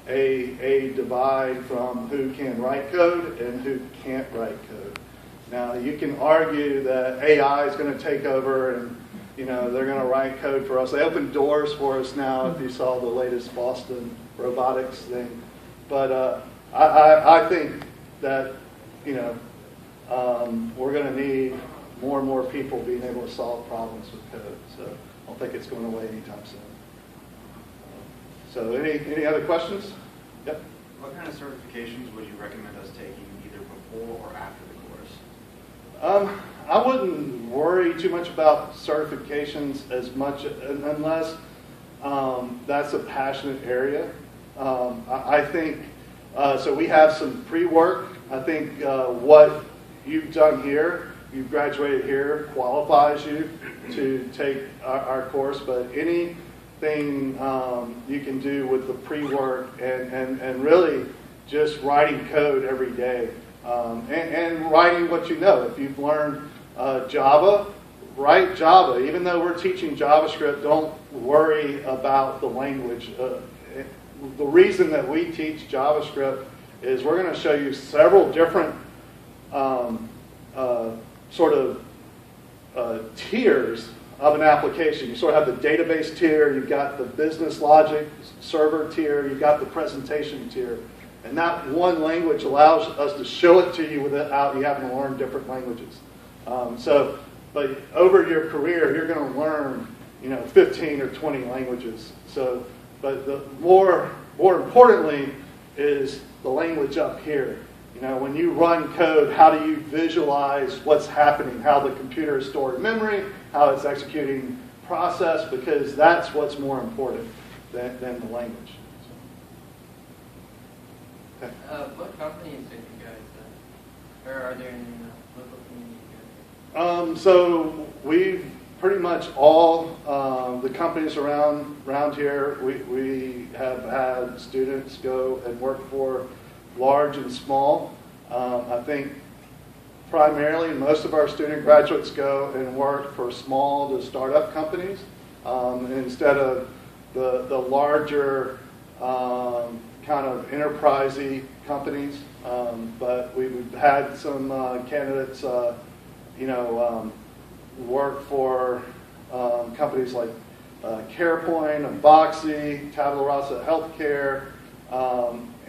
a divide from who can write code and who can't write code. Now, you can argue that AI is going to take over and they're going to write code for us. They open doors for us now, if you saw the latest Boston robotics thing. But I think that we're going to need more and more people being able to solve problems with code. So I don't think it's going away anytime soon. So any other questions? Yep. What kind of certifications would you recommend us taking either before or after the course? I wouldn't worry too much about certifications as much unless that's a passionate area. I think, so we have some pre-work. I think what you've done here, you've graduated here, qualifies you to take our course, but anything you can do with the pre-work and really just writing code every day and writing what you know. If you've learned Java, write Java. Even though we're teaching JavaScript, don't worry about the language. The reason that we teach JavaScript is we're going to show you several different tiers of an application. You sort of have the database tier, you've got the business logic server tier, you've got the presentation tier. And that one language allows us to show it to you without you having to learn different languages. But over your career, you're going to learn 15 or 20 languages. So, but the more importantly is the language up here. When you run code, how do you visualize what's happening, how the computer is storing memory, how it's executing process, because that's what's more important than the language. So, okay. What companies did you guys, or are there any local community? So we've pretty much all the companies around here, we have had students go and work for large and small. I think primarily most of our student graduates go and work for small to startup companies instead of the larger kind of enterprisey companies. But we've had some candidates work for companies like CarePoint, Boxy, Tabula Rasa Healthcare,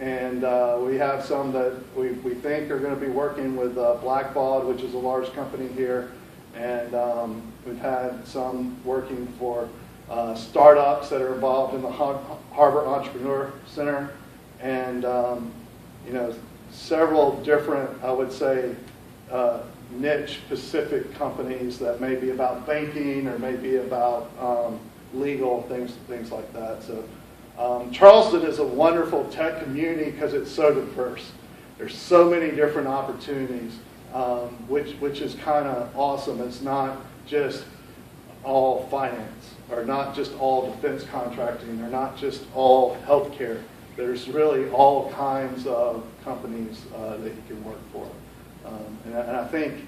and we have some that we think are going to be working with Blackbaud, which is a large company here, and we've had some working for startups that are involved in the Harbor Entrepreneur Center, and several different, I would say, niche specific companies that may be about banking or maybe about legal things like that. So Charleston is a wonderful tech community because it's so diverse. There's so many different opportunities, which is kind of awesome. It's not just all finance, or not just all defense contracting, or not just all healthcare. There's really all kinds of companies that you can work for. And I think,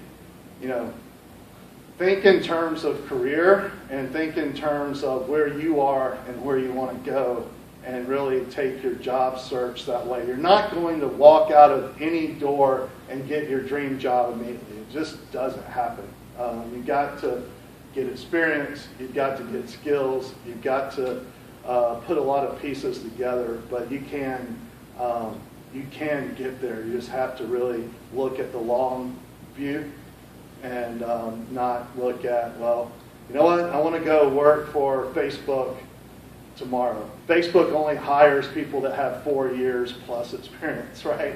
think in terms of career and think in terms of where you are and where you want to go, and really take your job search that way. You're not going to walk out of any door and get your dream job immediately. It just doesn't happen. You've got to get experience, you've got to get skills, you've got to put a lot of pieces together, but you can get there. You just have to really look at the long view and not look at, well, you know what, I want to go work for Facebook tomorrow. Facebook only hires people that have 4 years plus experience, right?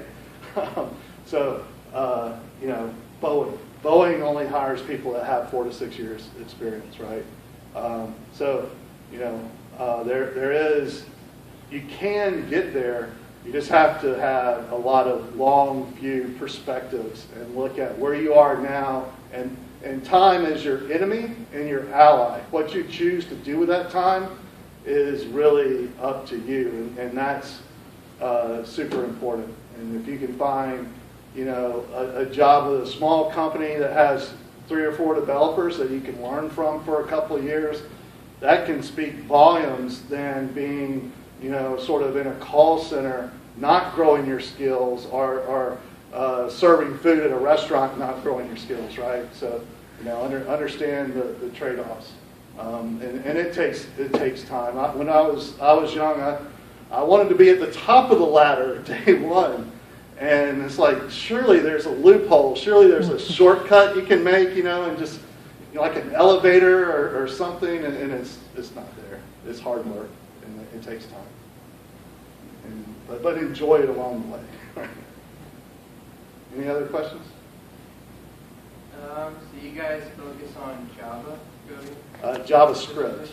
Boeing only hires people that have 4 to 6 years experience, right? There is, you can get there. You just have to have a lot of long view perspectives and look at where you are now. And time is your enemy and your ally. What you choose to do with that time is really up to you, and that's super important. And if you can find, a job with a small company that has 3 or 4 developers that you can learn from for a couple of years, that can speak volumes than being sort of in a call center, not growing your skills, or serving food at a restaurant, not growing your skills, right? So, understand the trade-offs, and it takes time. When I was young, I wanted to be at the top of the ladder day one, and it's like, surely there's a loophole, surely there's a shortcut you can make, and just like an elevator or something, and it's not there. It's hard work, and it takes time. But enjoy it along the way. Any other questions? So you guys focus on Java coding? JavaScript.